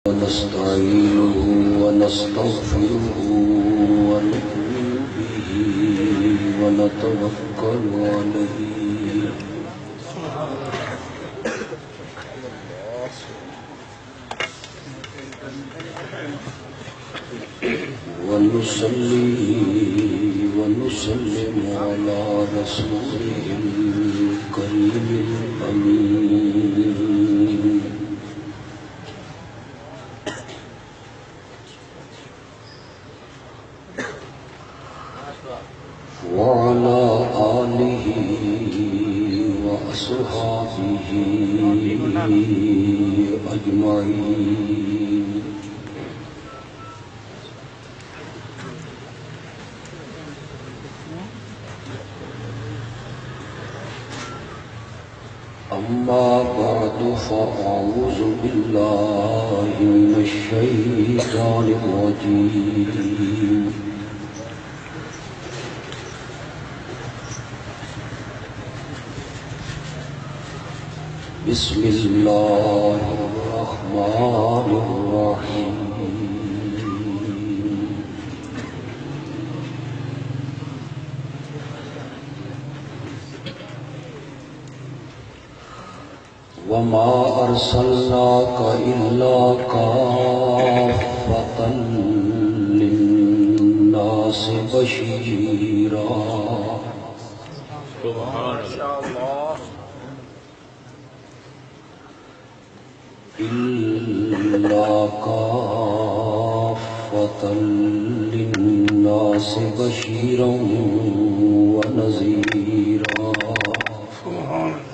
ونستعينه ونستغفره ونؤمن به ونتوكل عليه ونصلي ونسلم على رسوله الكريم الأمين وعلى آله وأصحابه أجمعين أما بعد فأعوذ بالله من الشيطان الرجيم بسم الله الرحمن الرحيم وما أرسلناك إلا كافة للناس بشيرا سبحان الله إلا كافة للناس بشيرا ونذيرا سبحان الله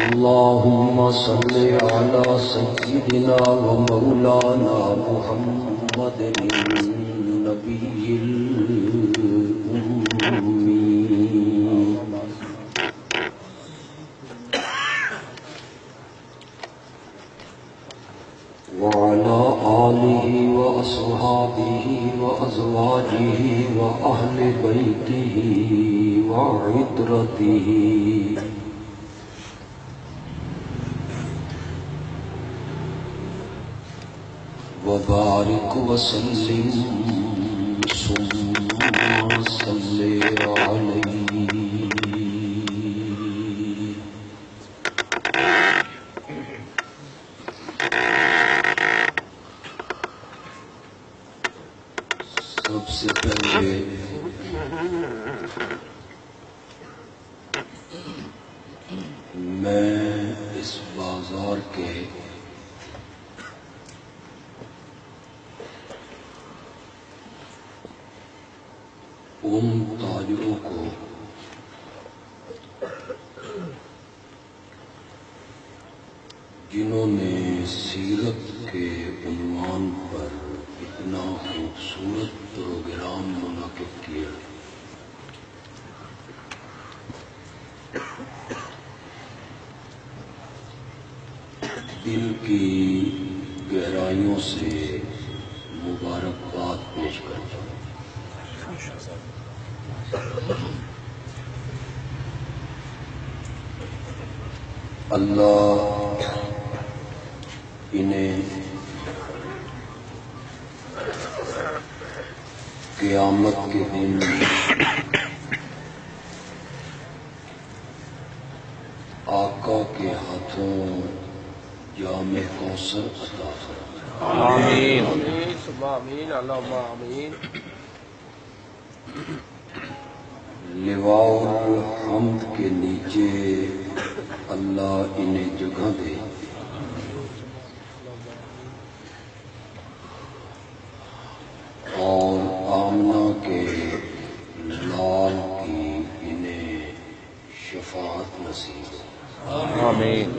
اللهم صل على سيدنا ومولانا محمد النبي الأمي وعلى آله وأصحابه وأزواجه وأهل بيته وعترته وبارك وسلم ثم صل عليه سب سے پہلے میں اس بازار کے ان تاجروں کو جنہوں نے سیرت کے عنوان پر اتنا خوبصورت پروگرام منعقد کیا، دل کی گہرائیوں سے مبارکباد پیش کرتا ہوں۔ اللہ انہیں قیامت کے دن آقا کے ہاتھوں جام کوثر عطا فرمائے۔ آمین آمین اللہم آمین۔ لواء الحمد کے نیچے اللہ انہیں جگہ دے، اور آمنہ کے لال کی انہیں شفاعت نصیب ہو۔ آمین۔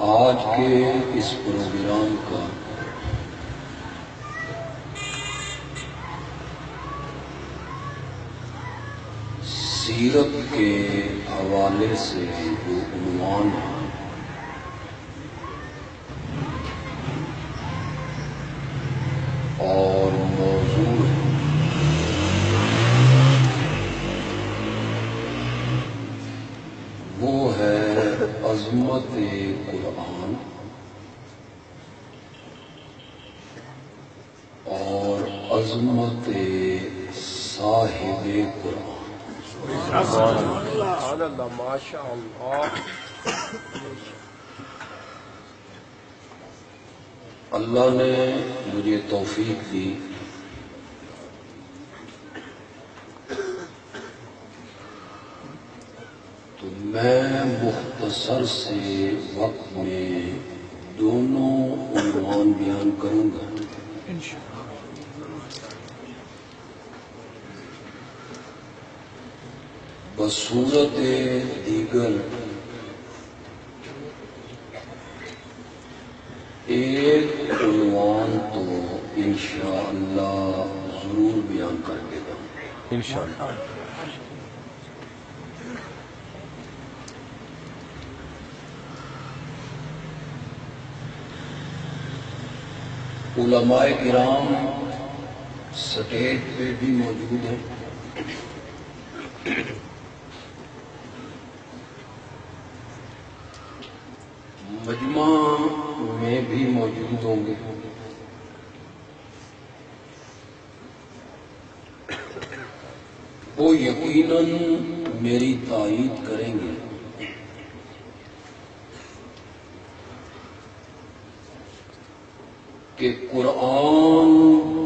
آج کے اس پروگرام کا سیرت کے حوالے سے جو عنوان ہے اور موضوع ہے وہ ہے عظمت قرآن اور عظمت صاحب قرآن۔ ماشاء اللہ۔ اللہ نے مجھے توفیق دی تو میں مختصر سے وقت میں دونوں عنوان بیان کروں گا۔ بصورت دیگر ایک عنوان تو انشاءاللہ ضرور بیان کر کے گا انشاءاللہ۔ علماء کرام سٹیج پہ بھی موجود ہیں، مجمع میں بھی موجود ہوں گے۔ وہ یقیناً میری تائید کریں گے کہ قرآن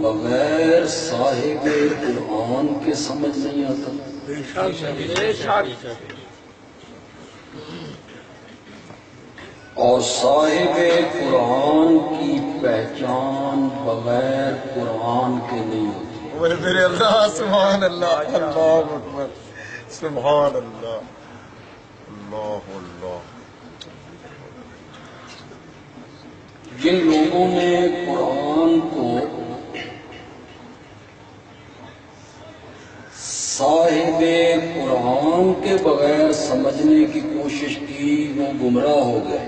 بغیر صاحب قرآن کے سمجھ نہیں آتا، اور صاحب قرآن کی پہچان بغیر قرآن کے نہیں ہوتی۔ میرے اللہ، سبحان اللہ، اللہ اکبر، سبحان اللہ، اللہ اللہ۔ جن لوگوں نے قرآن کو صاحب قرآن کے بغیر سمجھنے کی کوشش کی وہ گمراہ ہو گئے۔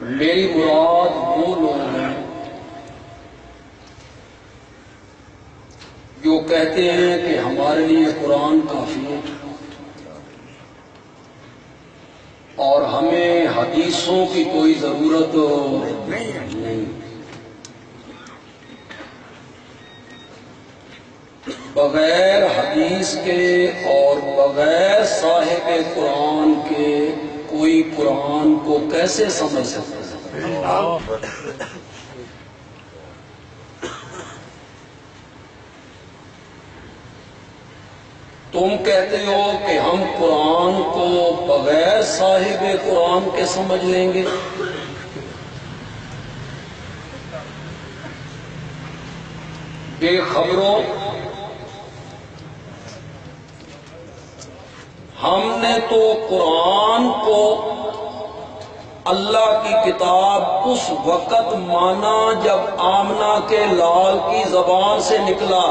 میری مراد وہ لوگ ہیں جو کہتے ہیں کہ ہمارے لیے قرآن کافی ہے اور ہمیں حدیثوں کی کوئی ضرورت نہیں۔ بغیر حدیث کے اور بغیر صاحب قرآن کے کوئی قرآن کو کیسے سمجھ سکتا ہے؟ تم کہتے ہو کہ ہم قرآن کو بغیر صاحب قرآن کے سمجھ لیں گے، بے خبروں، ہم نے تو قرآن کو اللہ کی کتاب اس وقت مانا جب آمنہ کے لال کی زبان سے نکلا،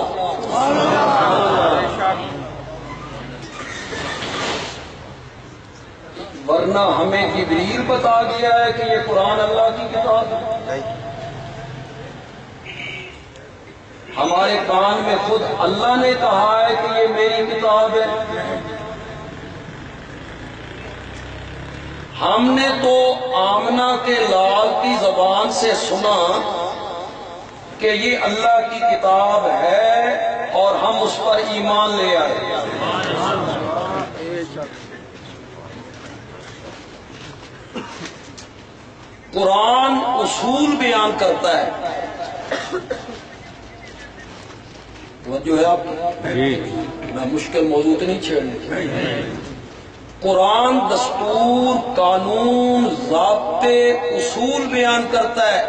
ورنہ ہمیں جبریل بتا دیا ہے کہ یہ قرآن اللہ کی کتاب ہے۔ ہمارے کان میں خود اللہ نے کہا ہے کہ یہ میری کتاب ہے۔ ہم نے تو آمنہ کے لال کی زبان سے سنا کہ یہ اللہ کی کتاب ہے اور ہم اس پر ایمان لے آئے۔ قرآن اصول بیان کرتا ہے، جو ہے آپ میں مشکل موضوع تو نہیں چھیڑنے۔ قرآن دستور، قانون، ضابطے، اصول بیان کرتا ہے۔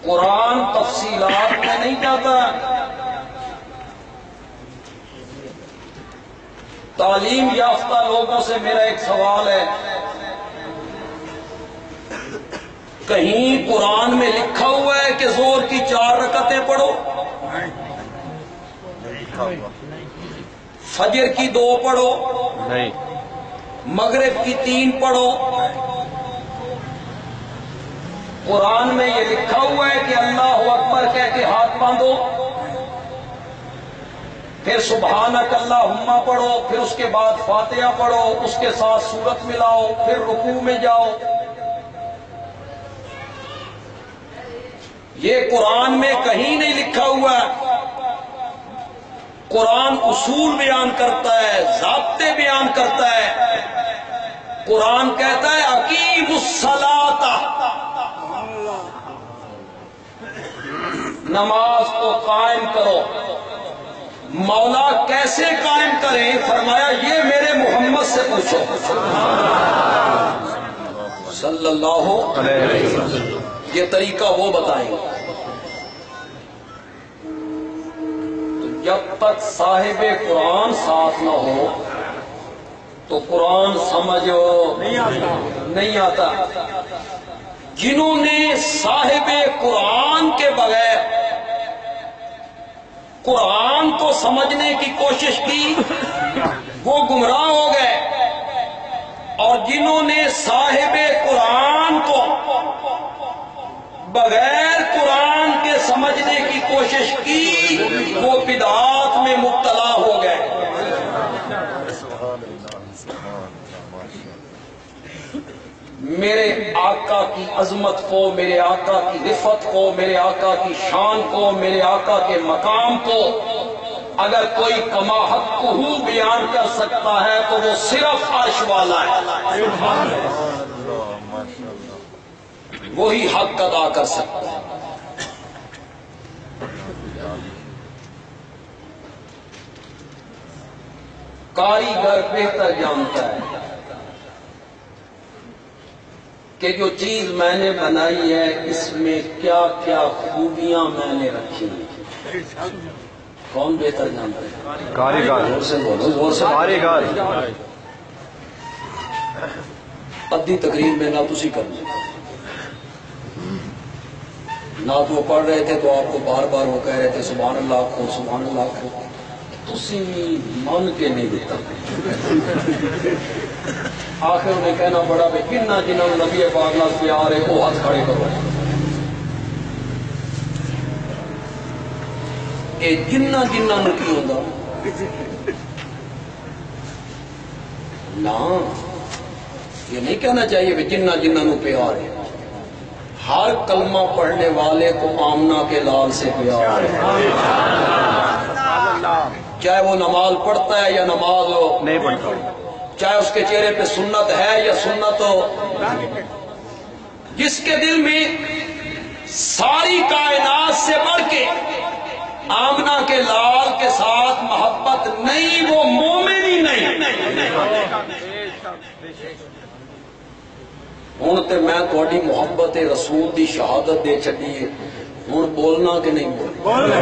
قرآن تفصیلات میں نہیں جاتا۔ تعلیم یافتہ لوگوں سے میرا ایک سوال ہے، کہیں قرآن میں لکھا ہوا ہے کہ زور کی 4 رکعتیں پڑھو، فجر کی 2 پڑھو، نہیں. مغرب کی 3 پڑھو. قرآن میں یہ لکھا ہوا ہے کہ اللہ اکبر کہہ کے ہاتھ باندھو، پھر سبحانک اللہم پڑھو، پھر اس کے بعد فاتحہ پڑھو، اس کے ساتھ سورت ملاؤ، پھر رکوع میں جاؤ. یہ قرآن میں کہیں نہیں لکھا ہوا ہے. قرآن اصول بیان کرتا ہے، ضابطے بیان کرتا ہے. قرآن کہتا ہے اقیموا الصلاۃ، نماز کو قائم کرو. مولا کیسے قائم کریں؟ فرمایا یہ میرے محمد سے پوچھو صلی اللہ علیہ وسلم. یہ طریقہ وہ بتائیں. تو جب تک صاحب قرآن ساتھ نہ ہو تو قرآن سمجھ نہیں آتا. جنہوں نے صاحب قرآن کے بغیر قرآن کو سمجھنے کی کوشش کی وہ گمراہ ہو گئے، اور جنہوں نے صاحب قرآن کو بغیر قرآن کے سمجھنے کی کوشش کی وہ بدعات میں مبتلا ہو گئے. میرے آقا کی عظمت کو، میرے آقا کی رفعت کو، میرے آقا کی شان کو، میرے آقا کے مقام کو اگر کوئی کما حقہ بیان کر سکتا ہے تو وہ صرف عرش والا ہے. وہی حق ادا کر سکتا ہے. کاریگر بہتر جانتا ہے کہ جو چیز میں نے بنائی ہے اس میں کیا کیا خوبیاں میں نے رکھی ہیں. کون بہتر جانتا ہے؟ کاریگر. زور سے بولو، زور سے. کاریگر. ادھی تقریر میں نہ تسی کرنا. نعت وہ پڑھ رہے تھے تو آپ کو بار بار وہ کہہ رہے تھے سبحان اللہ کھو، سبحان اللہ کھو. تسی من کے نہیں دیتا. آخر انہیں کہنا پڑا کہ کنہ جنہوں نبی پاک نال پیار ہے وہ ہاتھ کھڑے کرو. اے جنہ نو کی ہوندا نا، یہ نہیں کہنا چاہیے کہ جنہ نو پیار ہے. ہر کلمہ پڑھنے والے کو آمنہ کے لال سے پیار ہے، چاہے وہ نماز پڑھتا ہے یا نماز نہیں پڑھتا، چاہے اس کے چہرے پہ سنت ہے یا سنت ہو. جس کے دل میں ساری کائنات سے بڑھ کے آمنہ کے لال کے ساتھ محبت نہیں، وہ مومن ہی نہیں. ہوں تو میں تھوڑی محبت رسول دی شہادت دے چکی ہے، ہوں بولنا کہ نہیں بولنا؟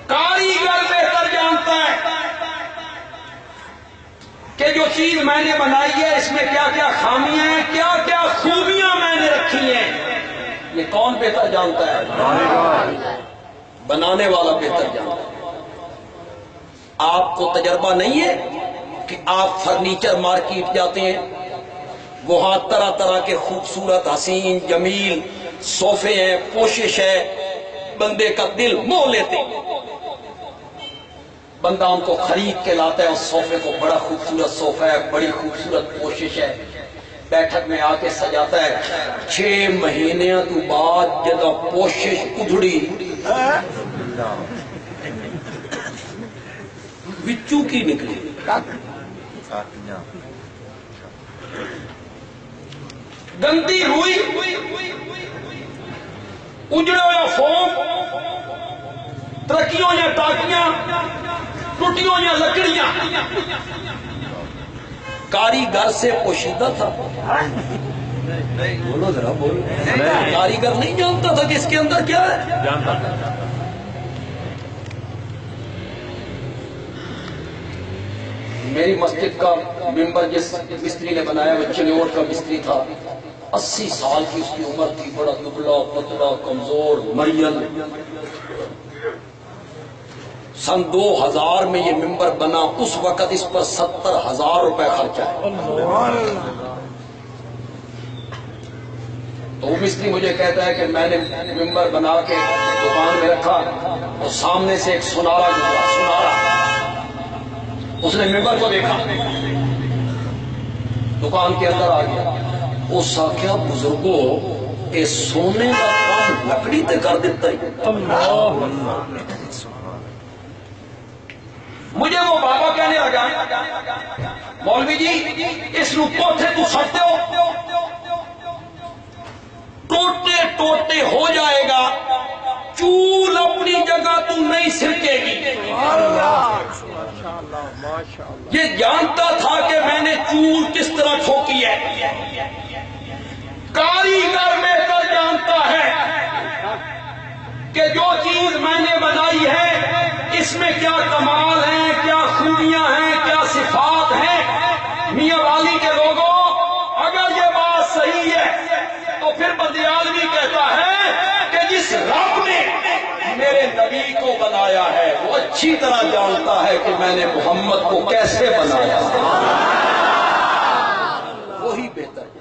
کاریگر بہتر جانتا ہے کہ جو چیز میں نے بنائی ہے اس میں کیا کیا خامیاں ہیں، کیا کیا خوبیاں میں نے رکھی ہیں. یہ کون بہتر جانتا ہے؟ بنانے والا بہتر جانتا ہے. آپ کو تجربہ نہیں ہے کہ آپ فرنیچر مارکیٹ جاتے ہیں، وہاں طرح طرح کے خوبصورت حسین جمیل صوفے ہیں، پوشش ہے، بندے کا دل موہ لیتے ہیں. بندہ ان کو خرید کے لاتا ہے، اس صوفے کو بڑا خوبصورت صوفہ ہے، بڑی خوبصورت پوشش ہے، بیٹھک میں آ کے سجاتا ہے. 6 مہینے تو بعد جب پوشش ادھڑی وچو کی نکلی، گندی ہوئی، اجڑے ہویا فوم، ترکیوں یا ٹاکیاں، ٹوٹیوں یا لکڑیاں. کاریگر سے پوشیدہ تھا. بولو ذرا بولو. کاریگر نہیں جانتا تھا کہ اس کے اندر کیا ہے. جانتا. میری مسجد کا ممبر جس مستری نے بنایا وہ چنوٹ کا مستری تھا. 80 سال کی اس کی عمر تھی، بڑا دبلا پتلا کمزور مریل. سن 2000 میں یہ ممبر بنا، اس وقت اس پر 70,000 روپے خرچہ ہے۔ تو وہ مستری مجھے کہتا ہے کہ میں نے ممبر بنا کے دکان میں رکھا، اور سامنے سے ایک سنارا گزرا، سنارا، اس نے ممبر کو دیکھا، دکان کے اندر آ گیا، اس آخیا بزرگو اے سونے کا کام لکڑی تے کر دیتا ہے۔ مجھے وہ بابا کہنے لگا مولوی جی اس نو کوٹھے تو سٹتے ہو، ٹوٹے ٹوٹے ہو جائے گا، چول اپنی جگہ تو نہیں سرکے گی۔ یہ جانتا تھا کہ میں نے چول کس طرح ٹھوکی ہے، کاریگر بہتر جانتا ہے کہ جو چیز میں نے بنائی ہے اس میں کیا کمال ہیں، کیا خوبیاں ہیں، کیا صفات ہیں۔ میاں والی کے لوگوں اگر یہ بات صحیح ہے تو پھر بدیالوی کہتا ہے کہ جس رب نے میرے نبی کو بنایا ہے وہ اچھی طرح جانتا ہے کہ میں نے محمد کو کیسے بنایا، وہی بہتر ہے۔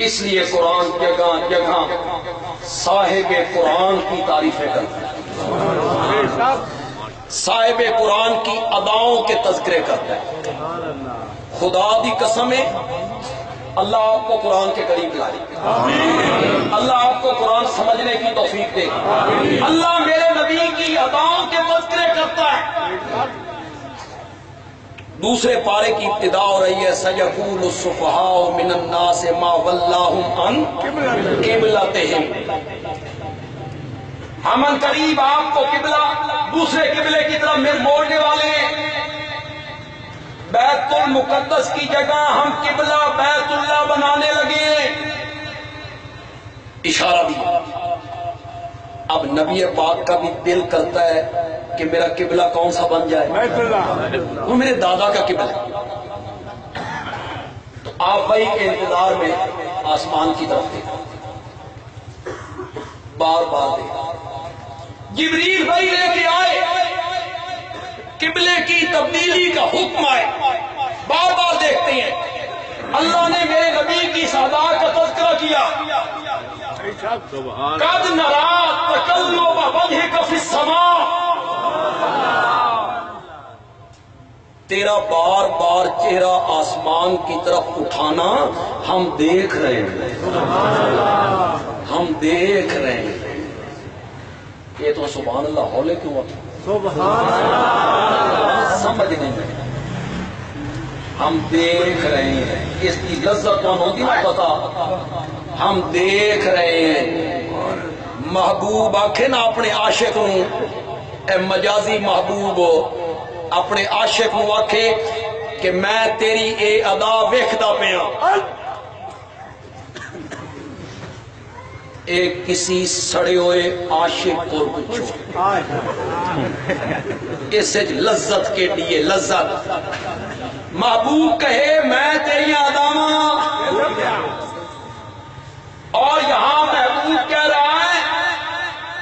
اس لیے قرآن جگہ جگہ صاحب قرآن کی تعریفیں کرتا ہے، صاحب قرآن کی اداؤں کے تذکرے کرتا ہے۔ خدا دی قسم ہے اللہ آپ کو قرآن کے قریب لائے، اللہ آپ کو قرآن سمجھنے کی توفیق دے، اللہ میرے نبی کی اداؤں کے تذکرے کرتا ہے۔ دوسرے پارے کی ابتدا ہو رہی ہے سَيَقُولُ السُّفَهَاءُ مِنَ النَّاسِ مَا وَلَّاهُمْ عَنْ قِبْلَتِهِمْ۔ ہم ان قریب آپ کو قبلہ دوسرے قبلے کی طرف موڑنے والے ہیں۔ بیت المقدس کی جگہ ہم قبلہ بیت اللہ بنانے لگے ہیں، اشارہ دیا۔ اب نبی پاک کا بھی دل کرتا ہے کہ میرا قبلہ کون سا بن جائے، وہ میرے دادا کا قبلہ ہے۔ تو آپ بھائی کے انتظار میں آسمان کی طرف دیکھا، بار بار دیکھا، جبریل بھائی لے کے آئے، قبلے کی تبدیلی کا حکم آئے، بار بار دیکھتے ہیں۔ اللہ نے میرے نبی کی سعادت کا تذکرہ کیا، قد نرى تقلب وجهك في السماء، تیرا بار بار چہرہ آسمان کی طرف اٹھانا ہم دیکھ رہے ہیں، ہم دیکھ رہے ہیں۔ یہ تو سبحان اللہ ہولے کیوں ہوتا، سمجھ نہیں رہے، ہم دیکھ رہے ہیں۔ اس کی لذت کون ہوتی نا پتا، ہم دیکھ رہے ہیں۔ محبوب آکھے نا اپنے عاشق نو، اے مجازی محبوب اپنے عاشق نو آکھے کہ میں تیری اے ادا ویکھدا پیاں، اے کسی سڑے ہوئے عاشق کو پوچھو، اس لذت کے لیے لذت۔ محبوب کہے میں تیری اداواں، اور یہاں محبوب کہہ رہا ہے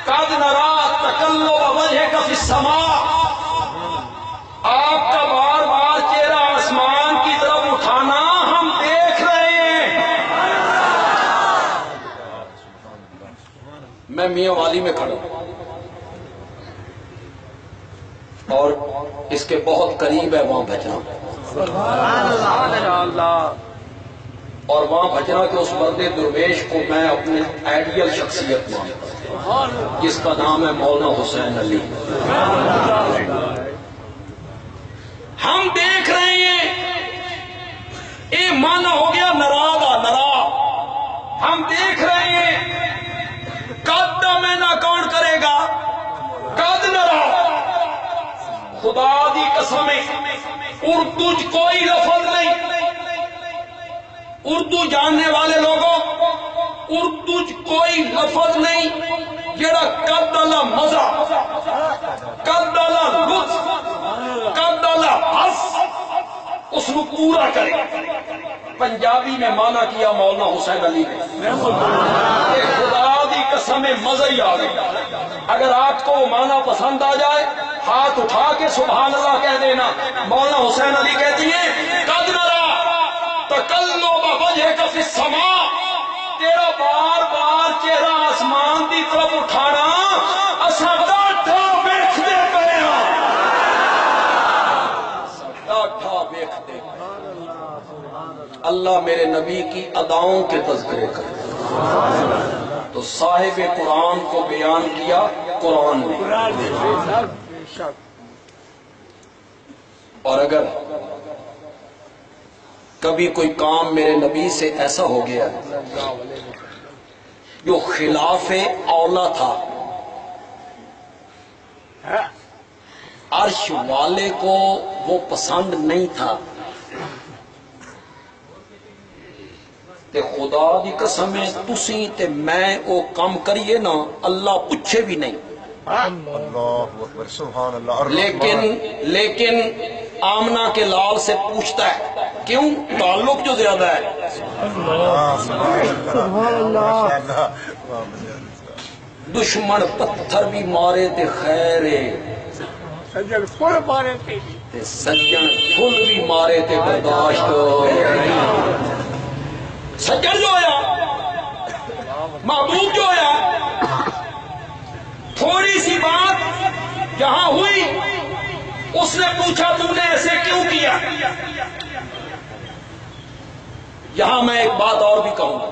قد نرى تقلب وجهك في السماء، آپ کا بار بار چہرہ آسمان کی طرف اٹھانا ہم دیکھ رہے ہیں۔ میں میاں والی میں کھڑا ہوں اور اس کے بہت قریب ہے وہاں بھجنا، اور وہاں بھجنا کے اس مرد درویش کو میں اپنے آئیڈیل شخصیت مانتا ہوں، جس کا نام ہے مولانا حسین علی۔ ہم دیکھ رہے ہیں، اے مانا ہو گیا نرا، ہم دیکھ رہے ہیں۔ قد میں نہ کون کرے گا، قد نرا، خدا دی قسم اردو کوئی لفظ نہیں، اردو جاننے والے لوگوں اردو کوئی لفظ نہیں جڑا قد اللہ مزہ، قد اللہ لطف، قد اللہ حس اس کو پورا کرے۔ پنجابی میں مانا کیا مولانا حسین علی نے، خدا دی قسم قسم میں مزہ ہی آ گئی۔ اگر آپ کو وہ معنی پسند آ جائے ہاتھ اٹھا کے سبحان اللہ کہہ دینا۔ مولانا حسین علی کہتی ہیں قد نرا تقلب وجهك فی السماء، تیرا بار بار چہرہ آسمان دی طرف اٹھانا اساں ڈاٹھا ویکھدے پئے ہاں، ڈاٹھا ویکھدے۔ اللہ میرے نبی کی اداؤں کے تذکرے کرے تو صاحب قرآن کو بیان کیا قرآن نے۔ اور اگر کبھی کوئی کام میرے نبی سے ایسا ہو گیا جو خلاف اولا تھا، عرش والے کو وہ پسند نہیں تھا، تے خدا دی قسم ہے تسی تے میں او کام کریے نا اللہ پوچھے بھی نہیں۔ اللہ اکبر سبحان اللہ۔ لیکن آمنہ کے لال سے پوچھتا ہے، کیوں؟ تعلق جو زیادہ ہے۔ سبحان اللہ۔ دشمن پتھر بھی مارے تے خیرے، سجن فل مارے تھے، تے سجن پھل بھی مارے تے برداشت۔ سجن جو ہویا، محبوب جو ہویا، تھوڑی سی بات جہاں ہوئی اس نے پوچھا تم نے ایسے کیوں کیا؟ یہاں میں ایک بات اور بھی کہوں گا،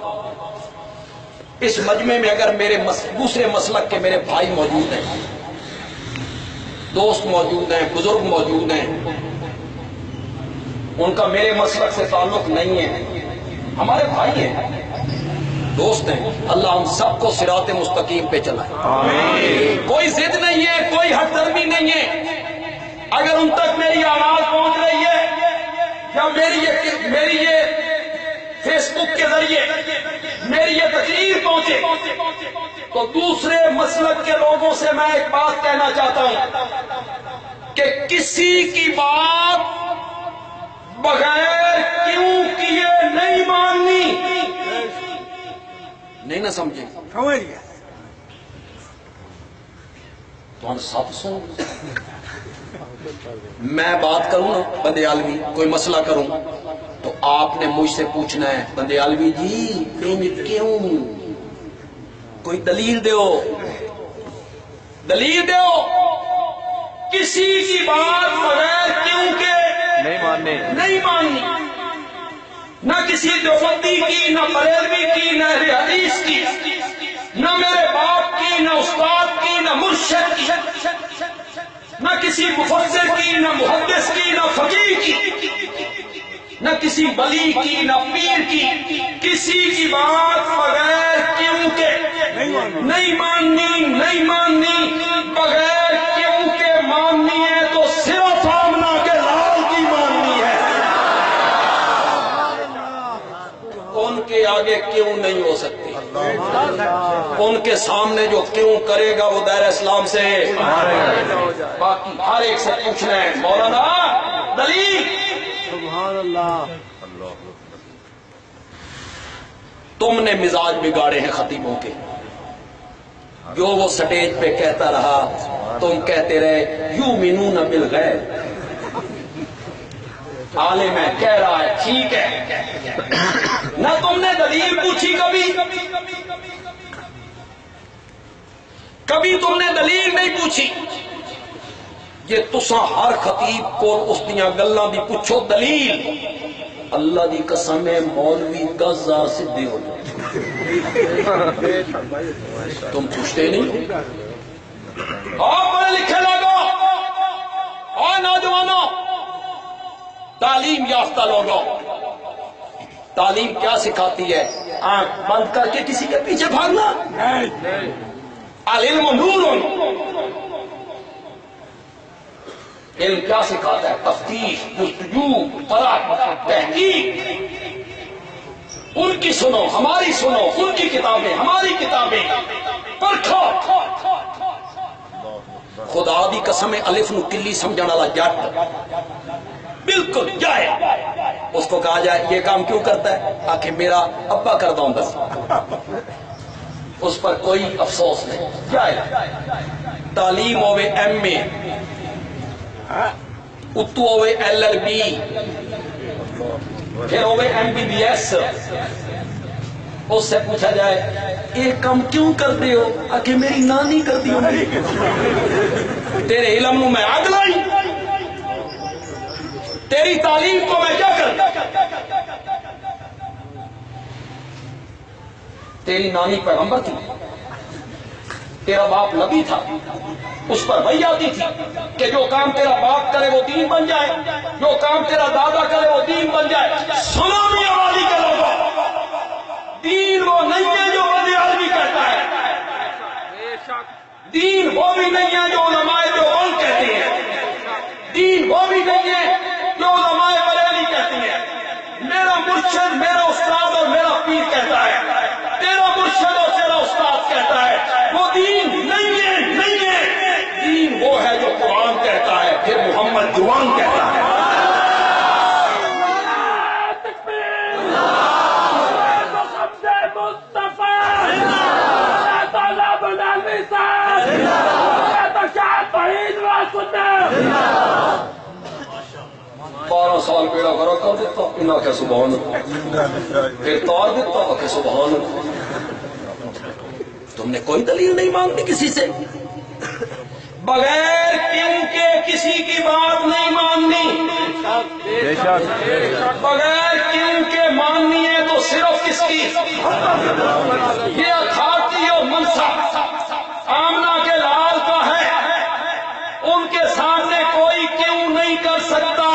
اس مجمع میں اگر میرے دوسرے مسلک کے میرے بھائی موجود ہیں، دوست موجود ہیں، بزرگ موجود ہیں، ان کا میرے مسلک سے تعلق نہیں ہے، ہمارے بھائی ہیں، دوست ہیں، اللہ ہم سب کو صراط مستقیم پہ چلائے۔ کوئی ضد نہیں ہے، کوئی ہٹ درمی نہیں ہے۔ اگر ان تک میری آواز پہنچ رہی ہے یا میری یہ فیس بک کے ذریعے میری یہ تقریر پہنچے تو دوسرے مسلک کے لوگوں سے میں ایک بات کہنا چاہتا ہوں کہ کسی کی بات بغیر کیوں کیے نہیں ماننی۔ نہیں نہ سمجھے؟ سمجھ گیا۔ تو ہم سب سن، میں بات کروں نا بندیالوی، کوئی مسئلہ کروں تو آپ نے مجھ سے پوچھنا ہے بندیالوی جی کیوں؟ کوئی دلیل دیو، دلیل دیو۔ کسی کی بات بغیر کیوں کے نہیں ماننی، نہ کسی دیوبندی کی، نہ بریلوی کی، نہ اہل حدیث کی، نہ میرے باپ کی، نہ استاد کی، نہ مرشد کی، نہ کسی مفسر کی، نہ محدث کی، نہ فقیہ کی، نہ کسی ولی کی، نہ پیر کی۔ کسی کی بات بغیر کیوں کے نہیں ماننی، بغیر کیوں کے ماننی ہے تو صرف آمنہ کے لال کی ماننی ہے، ان کے آگے کیوں نہیں ہو سکتی۔ ان کے سامنے جو کیوں کرے گا وہ دائرہ اسلام سے، باقی ہر ایک سے پوچھنا ہے مولانا دلیل۔ سبحان اللہ۔ تم نے مزاج بگاڑے ہیں خطیبوں کے، جو وہ سٹیج پہ کہتا رہا تم کہتے رہے یؤمنون بالغیب، عالم ہے کہہ رہا ہے ٹھیک ہے، نہ تم نے دلیل پوچھی کبھی تم نے دلیل نہیں پوچھی۔ یہ تساں ہر خطیب کو اس دیاں گلاں دی پوچھو دلیل، اللہ دی قسم ہے مولوی 10,000 سدھے ہو جائے، تم پوچھتے نہیں۔ اور پڑھے لکھے لوگوں اور نوجوانوں، تعلیم یافتہ لوگوں، تعلیم کیا سکھاتی ہے؟ آنکھ بند کر کے کسی کے پیچھے بھاگنا؟ العلم نور۔ علم کیا سکھاتا ہے؟ تفتیش، جستجو، طلب، تحقیق۔ ان کی سنو، ہماری سنو، ان کی کتابیں، ہماری کتابیں پرکھو۔ خدا دی قسم الف نو کلی سمجھنے والا جٹ بالکل جائے، اس کو کہا جائے یہ کام کیوں کرتا ہے؟ آخر میرا ابا کرتا ہوں بس، اس پر کوئی افسوس نہیں. جائے تعلیم ہوئے ایم اے, اتو ہوئے LLB, پھر ہوئے MBBS. اس سے پوچھا جائے یہ کام کیوں کرتے ہو؟ کہ میری نانی کرتی ہو. تیرے علم میں آگ لائی, تیری تعلیم کو میں کیا کروں؟ تیری نانی پیغمبر تھی, تیرا باپ نبی تھا, اس پر وحی آتی تھی کہ جو کام تیرا باپ کرے وہ دین بن جائے, جو کام تیرا دادا کرے وہ دین بن جائے. سنو میاں والی کے لوگوں, دین وہ نہیں ہے جو ولی عالمی کہتا ہے, دین وہ بھی نہیں ہے جو علماء دیوبند کہتے ہیں, دین وہ بھی نہیں ہے جو علماء بریلی کہتی ہیں. میرا مرشد, میرا استاد اور میرا پیر کہتا ہے, تیرا مرشد اور تیرا استاد کہتا ہے وہ دین نہیں ہے. نہیں ہے, دین وہ ہے جو قرآن کہتا ہے, پھر محمد جوان کہتا ہے. بارہ سال بیڑا کرا کر دیتا, انہاں کہ سبحان اللہ, پھر تار دیتا کہ سبحان اللہ. تم نے کوئی دلیل نہیں مانگی کسی سے, بغیر کیوں کے کسی کی بات نہیں ماننی, بغیر کیوں کے ماننی ہے تو صرف کس کی؟ یہ اتھارٹی اور منصب آمنہ کے لال کا ہے, ان کے سامنے کوئی کیوں نہیں کر سکتا.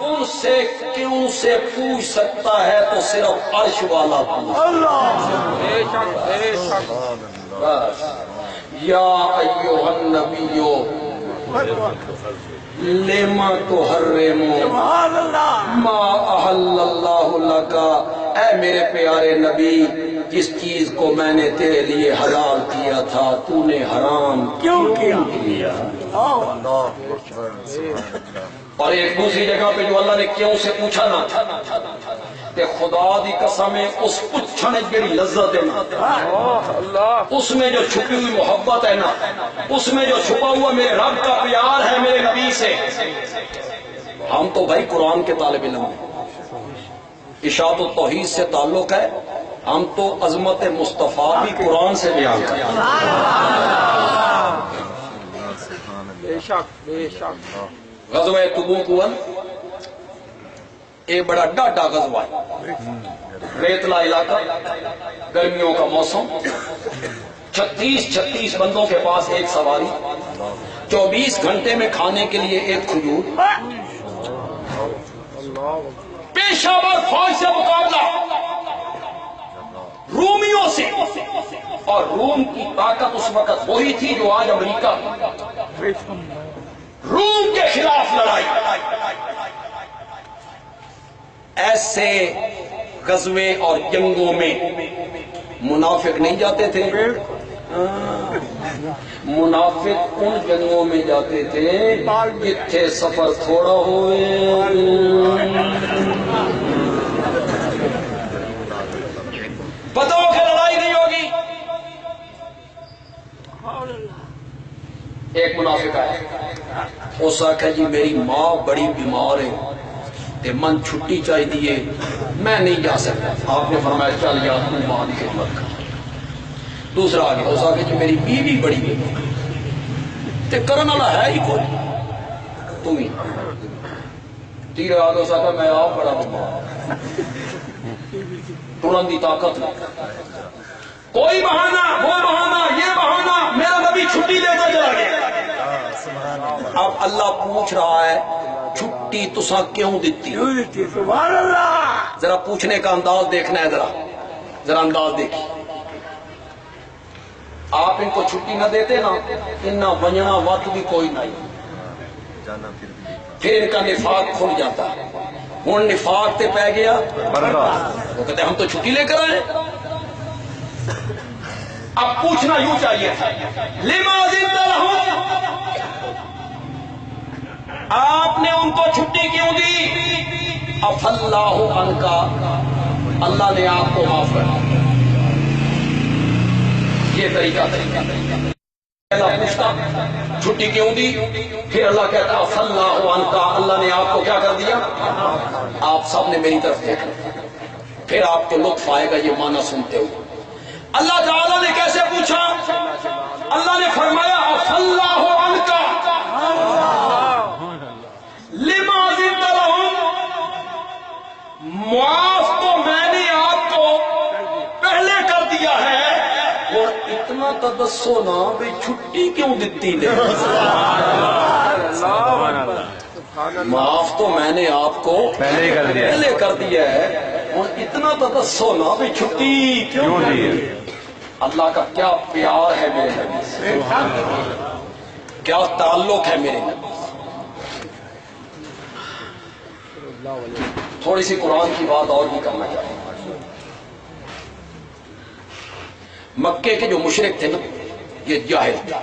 ان سے کیوں سے پوچھ سکتا ہے تو صرف عرش والا پوچھ. یا ایھا النبی لما تحرم ما احل اللہ لک, اے میرے پیارے نبی جس چیز کو میں نے تیرے لیے حلال کیا تھا تو نے حرام کیوں کیا؟ اور ایک دوسری جگہ پہ جو اللہ نے کیوں سے پوچھا نا, کہ خدا دی قسم اس پوچھنے جڑی لذت ہے نا, اس میں جو چھپی ہوئی محبت ہے نا, اس میں جو چھپا ہوا میرے رب کا پیار ہے میرے نبی سے. ہم تو بھائی قرآن کے طالب علم ہیں, اشاعت التوحید سے تعلق ہے, ہم تو عظمت مصطفیٰ بھی قرآن سے بیان کرتے ہیں. بے شک بے شک. غزوہ تبوک ہوا, ایک بڑا ڈاڈا غزوہ ہے, ریتلا علاقہ, گرمیوں کا موسم, 36 بندوں کے پاس ایک سواری, 24 گھنٹے میں کھانے کے لیے ایک کھجور, پیشہ ور فوج سے مقابلہ رومیوں سے, اور روم کی طاقت اس وقت وہی تھی جو آج امریکہ, روم کے خلاف لڑائی. ایسے غزوے اور جنگوں میں منافق نہیں جاتے تھے, منافق ان جنگوں میں جاتے تھے جتھے سفر تھوڑا ہوئے. بتاؤ کہ لڑائی نہیں ہوگی. ایک منافق آیا, اس آخیا جی میری ماں بڑی بیمار ہے تے من چھٹی چاہیے, میں نہیں جا سکتا. آپ نے فرمایا چل جا, تو ماں کی خدمت کر. دوسرا آ گیا, اس آخیا جی میری بیوی بڑی بیمار تے کرن والا ہے ہی کوئی, تم ہی. تیرے آ گیا, اس آخیا میں آپ بڑا بیمار, ٹرن کی طاقت نہیں. کوئی بہانہ, وہ بہانہ, یہ بہانہ, میرا نبی چھٹی لیتا چلا گیا. اب اللہ پوچھ رہا ہے چھٹی تساں کیوں دیتی؟ سبحان اللہ. ذرا پوچھنے کا انداز دیکھنا ہے, ذرا انداز دیکھیے. آپ ان کو چھٹی نہ دیتے نا, ان بننا وقت بھی کوئی نہیں, پھر ان کا نفاق کھل جاتا ہے. ہوں نفاق تے پہ گیا, وہ کہتے ہم تو چھٹی لے کر آئے. اب پوچھنا یوں چاہیے تھا, لما ذنت لہم, آپ نے ان کو چھٹی کیوں دی؟ عفا اللہ عنک, اللہ نے آپ کو معاف کر دیا. یہ طریقہ اللہ پوچھتا چھٹی کیوں دی؟ پھر اللہ کہتا فاللہ عنکا، اللہ نے آپ کو کیا کر دیا؟ آپ سب نے میری طرف دیکھا، پھر آپ کو لطف آئے گا یہ معنی سنتے ہوئے۔ اللہ تعالیٰ نے کیسے پوچھا؟ اللہ نے فرمایا فاللہ عنکا لما زدت لہم، معاف تو میں نے آپ کو پہلے کر دیا ہے، اور اتنا تبسو نہ بھی چھٹی کیوں دیتی نے؟ معاف تو میں نے آپ کو پہلے کر دیا ہے، اور اتنا تبسو نہ بھی چھٹی کیوں دی؟ اللہ کا کیا پیار ہے میرے نبی سے، کیا تعلق ہے میرے نبی سے۔ تھوڑی سی قرآن کی بات اور بھی کرنا چاہتا ہوں۔ مکے کے جو مشرک تھے نا، یہ جاہل تھے،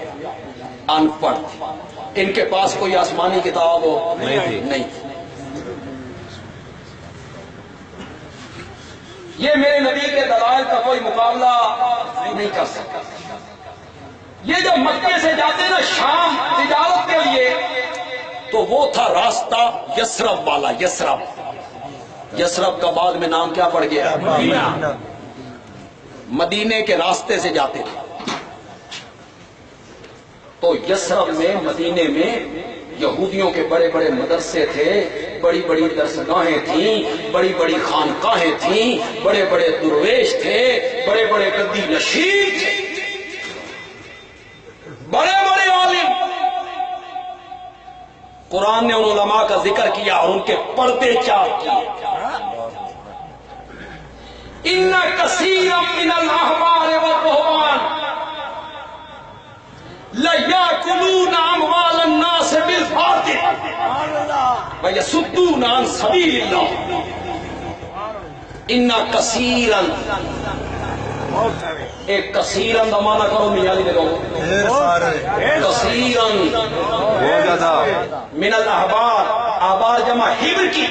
ان پڑھ تھے، ان کے پاس کوئی آسمانی کتاب نہیں تھی۔ یہ میرے نبی کے دلائل کا کوئی مقابلہ نہیں کر سکتا۔ یہ جب مکے سے جاتے نا شام تجارت کے لیے، تو وہ تھا راستہ یثرب والا، یثرب کا بعد میں نام کیا پڑ گیا؟ مدینے کے راستے سے جاتے تھے۔ تو یثرب میں، مدینے میں یہودیوں کے بڑے بڑے مدرسے تھے، بڑی بڑی درسگاہیں تھیں، بڑی بڑی خانقاہیں تھیں، بڑے بڑے درویش تھے، بڑے بڑے گدی نشین تھے، بڑے بڑے عالم۔ قرآن نے ان علماء کا ذکر کیا اور ان کے پردے چاک کیے۔ ان کثیرا من الاحبار والرہبان لَيَأْكُلُونَ أَمْوَالَ النَّاسِ بِالْبَاطِلِ وَيَصُدُّونَ عَنْ سَبِيلِ اللَّهِ إِنَّ كَثِيرًا، ایک کثیرن کا معنی کرو میاں علی لگاؤ، کثیرن من الاحبار، احبار جمع حبر کی،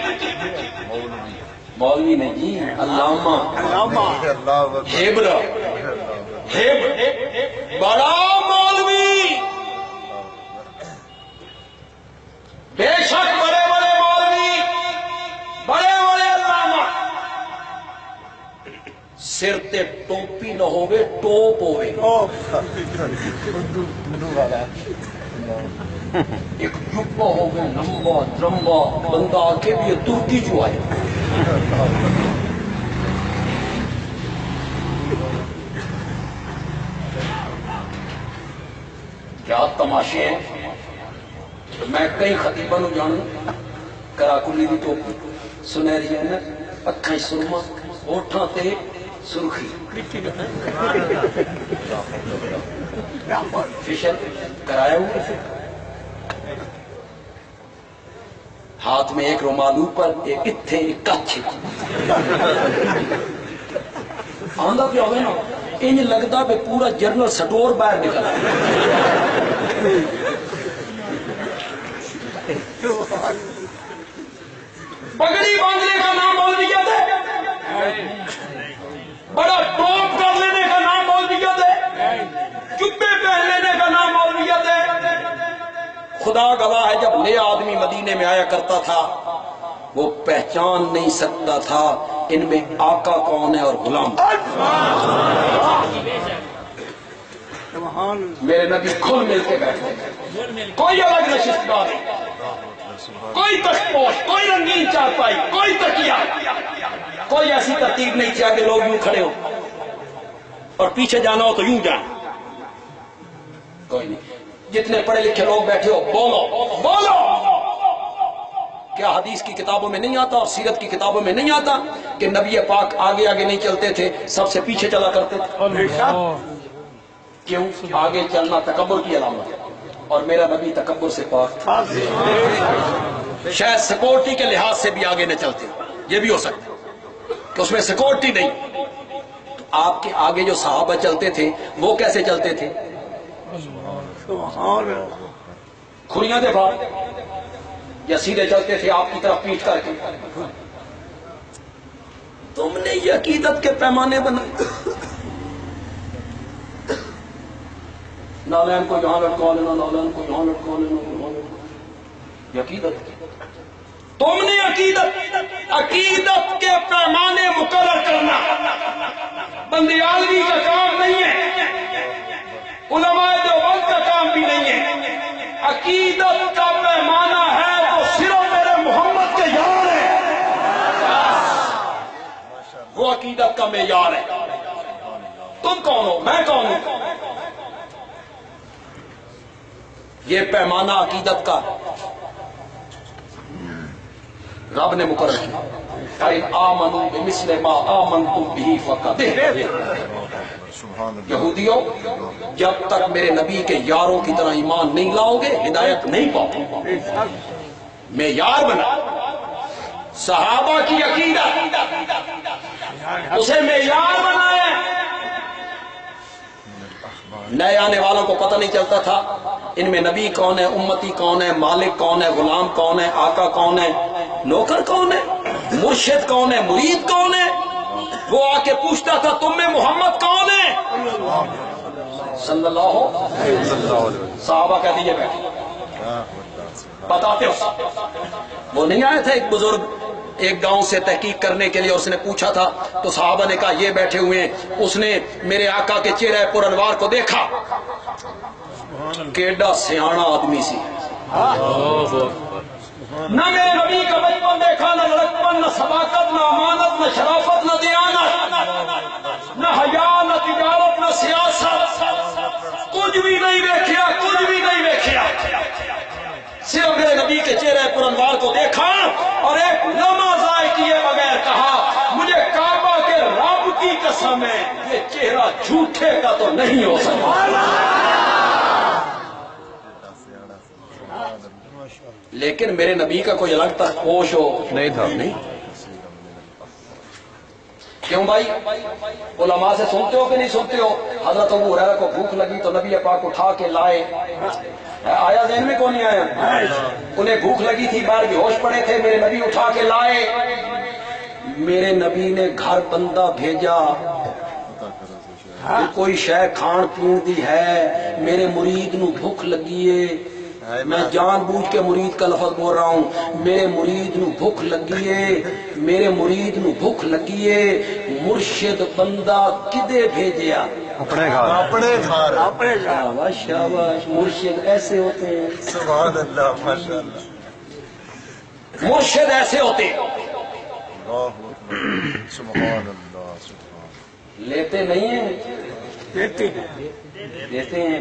مولوی نہیں جی، علامہ حبر، بڑا مولوی، بے شک بڑے بڑے مولوی، بڑے بڑے علامہ، سر تے ٹوپی نہ ہوئے، ٹوپ ہوئے، ایک جبہ ہوگا لمبا درمبا، بندہ آکے بھی یہ ترکی جو آئے، کیا تماشے ہیں۔ میں کئی خطیبہ نو جانوں، کراکلی دی ٹوپی، سنہری اینک، اکھاں سرما، ہوٹھاں تے سرخی، فیشن کرایا ہوئے، ہاتھ میں ایک رومال اوپر، ایک اتھے، ایک کچھ، آندھا پہ ہوئے نا، انج لگتا کہ پورا جنرل سٹور باہر نکلا۔ پگڑی باندھنے کا نام مولویت ہے، بڑا ٹوپ کر لینے کا نام مولویت ہے، جبے پہن لینے کا نام مولویت ہے۔ خدا گواہ ہے جب نیا آدمی مدینے میں آیا کرتا تھا وہ پہچان نہیں سکتا تھا ان میں آقا کون ہے اور غلام۔ میرے نبی کھل مل کے بیٹھے، کوئی الگ نشست نہیں، کوئی تشپوش، کوئی رنگین چارپائی، کوئی تکیہ، کوئی ایسی ترتیب نہیں کیا کہ لوگ یوں کھڑے ہو اور پیچھے جانا ہو تو یوں جانا، کوئی نہیں۔ جتنے پڑھے لکھے لوگ بیٹھے ہو بولو بولو۔ کیا حدیث کی کتابوں میں نہیں آتا اور سیرت کی کتابوں میں نہیں آتا کہ نبی پاک آگے آگے نہیں چلتے تھے، سب سے پیچھے چلا کرتے تھے؟ کیوں؟ آگے چلنا تکبر کی علامت ہے، اور میرا نبی تکبر سے پاک تھا۔ شاید سیکورٹی کے لحاظ سے بھی آگے نہ چلتے، یہ بھی ہو سکتا کہ اس میں سیکورٹی نہیں۔ تو آپ کے آگے جو صحابہ چلتے تھے وہ کیسے چلتے تھے؟ کھڑیاں دے بھاگ یا سیدھے چلتے تھے آپ کی طرف پیٹ کر کے؟ تم نے یہ عقیدت کے پیمانے بنائے، نالین کو یہاں لٹکا لینا، نالین کو یہاں لٹکا لینا، یہاں لٹکا، یہ عقیدت۔ تم نے عقیدت کے پیمانے مقرر کرنا بندیالوی کا کام نہیں ہے، علماء دیوبند کا کام بھی نہیں ہے۔ عقیدت کا پیمانہ ہے تو صرف میرے محمد کے یار ہے، وہ عقیدت کا معیار ہے۔ تم کون ہو، میں کون ہوں؟ یہ پیمانہ عقیدت کا رب نے مقرر کیا۔ فَإِنْ آمَنُوا بِمِثْلِ مَا آمَنْتُمْ بِهِ فَقَدْ۔ سبحان اللہ۔ یہودیوں، جب تک میرے نبی کے یاروں کی طرح ایمان نہیں لاؤ گے ہدایت نہیں پاؤ گے۔ معیار بنا صحابہ کی عقیدت، اسے معیار بنایا۔ نئے آنے والوں کو پتہ نہیں چلتا تھا ان میں نبی کون ہے، امتی کون ہے، مالک کون ہے، غلام کون ہے، آقا کون ہے، نوکر کون ہے، مرشد کون ہے، مرید کون ہے۔ وہ آ کے پوچھتا تھا تم میں محمد کون ہے، صلی اللہ علیہ وسلم۔ صحابہ کہہ دیجئے بیٹھے بتاتے ہو۔ وہ نہیں آئے تھے ایک بزرگ ایک گاؤں سے تحقیق کرنے کے لیے، اس نے پوچھا تھا تو صحابہ نے کہا یہ بیٹھے ہوئے ہیں، اس نے میرے آقا کے چہرہ پر انوار کو دیکھا، کیڈا سیاںا آدمی سی، نہ میرے نبی کا بچپن دیکھا، نہ لڑکپن، نہ صداقت، نہ امانت، نہ شرافت، نہ دیانت، نہ حیا، نہ تجارت، نہ سیاست، کچھ بھی نہیں دیکھا، کچھ بھی نہیں دیکھا، صرف میرے نبی کے چہرے پر انوار کو دیکھا اور ایک لمحہ ضائع کیے بغیر کہا مجھے کعبہ کے رب کی قسم ہے یہ چہرہ جھوٹے کا تو نہیں ہو سکتا۔ لیکن میرے نبی کا کوئی الگ تک ہوش ہو نہیں تھا، نہیں۔ کیوں بھائی؟ علماء سے سنتے ہو کہ نہیں سنتے ہو؟ حضرت ابو ہریرہ کو بھوک لگی تو نبی پاک اٹھا کے لائے، آیا ذہن میں کون نہیں آیا؟ انہیں بھوک لگی تھی، باہر بے ہوش پڑے تھے، میرے نبی اٹھا کے لائے۔ میرے نبی نے گھر بندہ بھیجا کوئی شے کھان پین دی ہے، میرے مرید نو بھوک لگی ہے، میں جان بوجھ کے مرید کا لفظ بول رہا ہوں، میرے مرید نو بھوک لگی ہے، میرے مرید نو بھوک لگی ہے، مرشد بندہ کدے بھیجیا؟ اپنے گھر، اپنے گھر، اپنے گھر۔ شاباش شاباش، مرشد ایسے ہوتے ہیں، سبحان اللہ، ماشاء اللہ، مرشد ایسے ہوتے ہیں۔ اللہ اکبر، سبحان اللہ، سبحان لیتے نہیں ہیں، لیتے ہیں،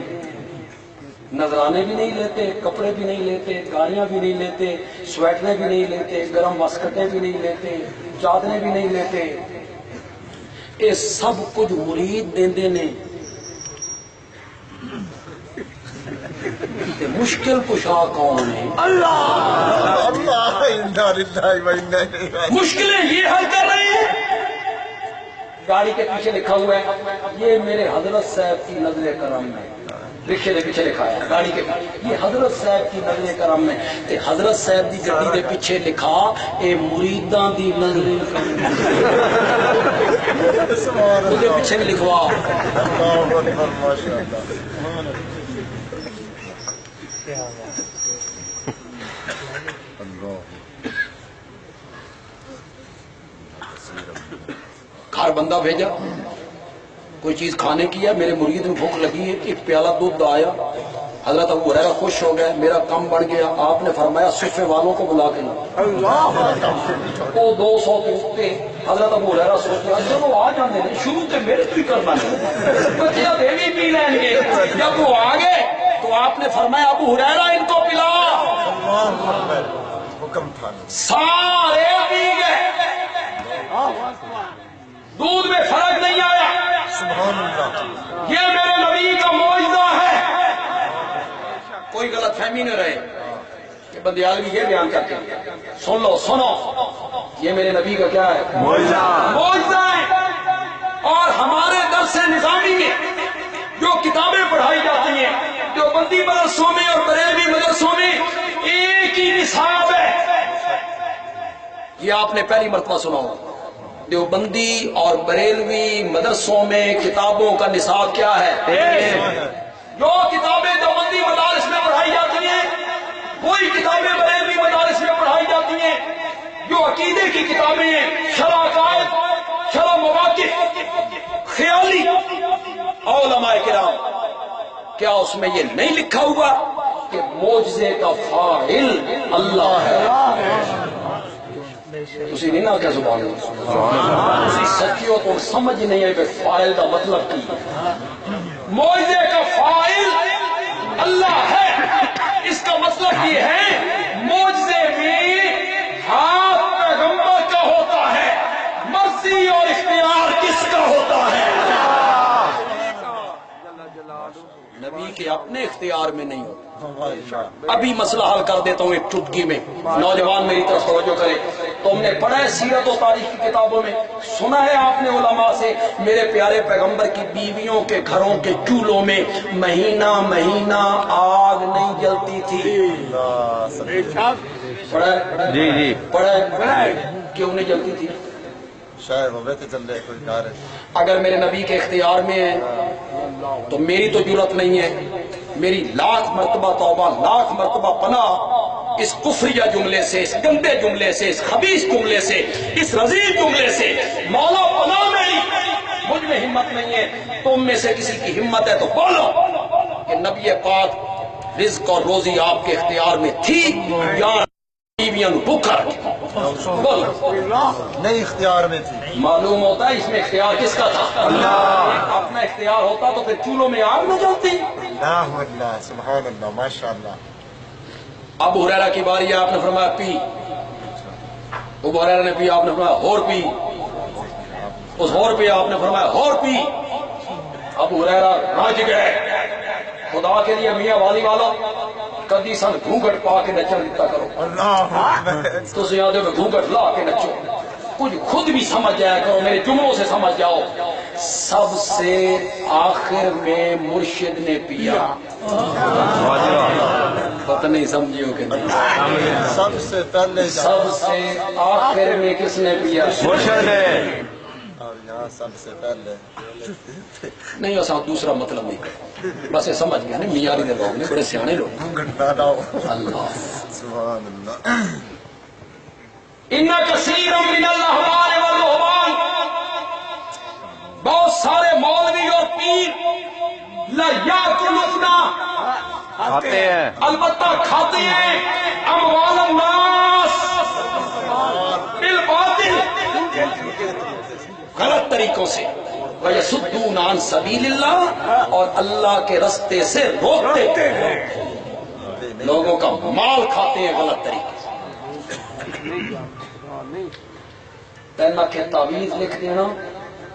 نذرانے بھی نہیں لیتے، کپڑے بھی نہیں لیتے، گاڑیاں بھی نہیں لیتے، سویٹریں بھی نہیں لیتے، گرم واسکٹیں بھی نہیں لیتے، چادریں بھی نہیں لیتے، یہ سب کچھ مرید دیندے نے۔ مشکل کشا کون ہے؟ اللہ، اللہ، انا للہ و انا الیہ راجعون۔ مشکلیں یہ حل کر رہے ہیں۔ گاڑی کے پیچھے لکھا ہوا ہے یہ میرے حضرت صاحب کی نظر کرم ہے، رکشے کے پیچھے لکھا ہے گاڑی کے پیچھے یہ حضرت صاحب کی نظر کرم ہے، تے حضرت صاحب دی گڈی دے پیچھے لکھا اے مریداں دی نظر کرم ہے، اس دے پیچھے بھی لکھوا۔ اللہ اکبر، ماشاء اللہ، اللہ۔ گھر بندہ بھیجا، کوئی چیز کھانے کی ہے، میرے مرید میں بھوک لگی ہے، ایک پیالہ دودھ آیا، حضرت ابو ہریرہ خوش ہو گئے، میرا کم بڑھ گیا، آپ نے فرمایا صفے والوں کو بلا کے لا۔ وہ 200 کے اٹھتے، حضرت ابو ہریرہ سوچتے چلو آ جانے ہیں، شروع سے میرے تو ہی کرنا ہے، بچیاں دیوی پی لیں گے۔ جب وہ آ گئے تو آپ نے فرمایا ابو ہریرہ ان کو پلا، اللہ اکبر، حکم تھا، سارے پی گئے، دودھ میں فرق نہیں آیا۔ سبحان اللہ، یہ میرے نبی کا معجزہ ہے۔ کوئی غلط فہمی نہ رہے کہ بندیالوی یہ بیان کرتے ہیں، سن لو سنو، یہ میرے نبی کا کیا ہے؟ معجزہ ہے۔ اور ہمارے درس نظامی میں جو کتابیں پڑھائی جاتی ہیں، جو بندی مدرسوں میں اور بریلوی مدرسوں میں ایک ہی نصاب ہے، یہ آپ نے پہلی مرتبہ سنا ہوگا۔ دیوبندی اور بریلوی مدرسوں میں کتابوں کا نصاب کیا ہے؟ جو کتاب کی کتابیں ہیں، شرح عقائد، شرح مواقف، خیالی علماء کرام، کیا اس میں یہ نہیں لکھا ہوا کہ معجزے کا فاعل اللہ ہے؟ تسی نہیں نہ کہ سبحان اللہ، تسی سچی ہو تو سمجھ نہیں ہے کہ فاعل کا مطلب کی ہے۔ معجزے کا فاعل اللہ ہے، اس کا مطلب یہ ہے معجزے میں ہاتھ پیغمبر کا ہوتا ہے، مرضی اور اختیار کس کا ہوتا ہے؟ نبی کے اپنے اختیار میں نہیں ہوتا۔ ابھی مسئلہ حل کر دیتا ہوں ایک چٹکی میں، نوجوان میری طرف توجہ کرے۔ تم نے پڑھا ہے سیرت و تاریخ کی کتابوں میں، سنا ہے آپ نے علماء سے، میرے پیارے پیغمبر کی بیویوں کے گھروں کے چولہوں میں مہینہ مہینہ آگ نہیں جلتی تھی۔ پڑھا ہے؟ جی جی پڑھا ہے؟ کیوں نہیں جلتی تھی؟ شاید ہوئے تو چل رہے کوئی کار ہے۔ اگر میرے نبی کے اختیار میں ہے تو میری تو جرت نہیں ہے، میری لاکھ مرتبہ توبہ، لاکھ مرتبہ پناہ اس کفریہ جملے سے، اس گندے جملے سے، اس خبیث جملے سے، اس رذیل جملے سے۔ مولا پناہ میری، مجھ میں ہمت نہیں ہے، تم میں سے کسی کی ہمت ہے تو بولو کہ نبی پاک رزق اور روزی آپ کے اختیار میں تھی یا بیویاں بھوکا رکھی؟ بولو۔ نہیں اختیار میں تھی۔ معلوم ہوتا ہے اس میں اختیار کس کا تھا؟ اپنا اختیار ہوتا تو پھر چولہوں میں آگ نہ جلتی۔ اللہ اللہ سبحان اللہ ماشاء اللہ۔ ابو ہریرہ کی باری ہے، آپ نے فرمایا پی، ابو ہریرہ نے پی، آپ نے فرمایا اور پی، اس اور پی، آپ نے فرمایا اور پی۔ ابو ہریرہ رج گئے، خدا کے لیے میاں والی والا کدی سن گھونگٹ پا کے نچن دیتا کرو، تو زیادہ میں گھونگٹ لا کے نچو، کچھ خود بھی سمجھ جایا کرو، میرے جملوں سے سمجھ جاؤ۔ سب سے آخر میں مرشد نے پیا، پتہ نہیں سمجھیو کہ نہیں؟ سب سے پہلے سب سے آخر میں کس نے پیا؟ مرشد نے۔ اور یہاں سب سے پہلے نہیں ایسا دوسرا مطلب نہیں، بس یہ سمجھ گیا نا، میاری دے لوگ نے، بڑے سیانے لوگ۔ گھونگھٹ نہ لاؤ۔ اللہ سبحان اللہ۔ ان کثیرا من الاحبار والرہبان، بہت سارے مولوی اور پیر لا یاکلون، کھاتے ہیں، البتہ کھاتے ہیں، اموال الناس بالباطل، غلط طریقوں سے، وَيَصُدُّونَ عَن سَبِيلِ اللَّهِ، اور اللہ کے رستے سے روکتے ہیں، لوگوں کا مال کھاتے ہیں غلط طریقے سے۔ تینا کے تعویذ لکھ دینا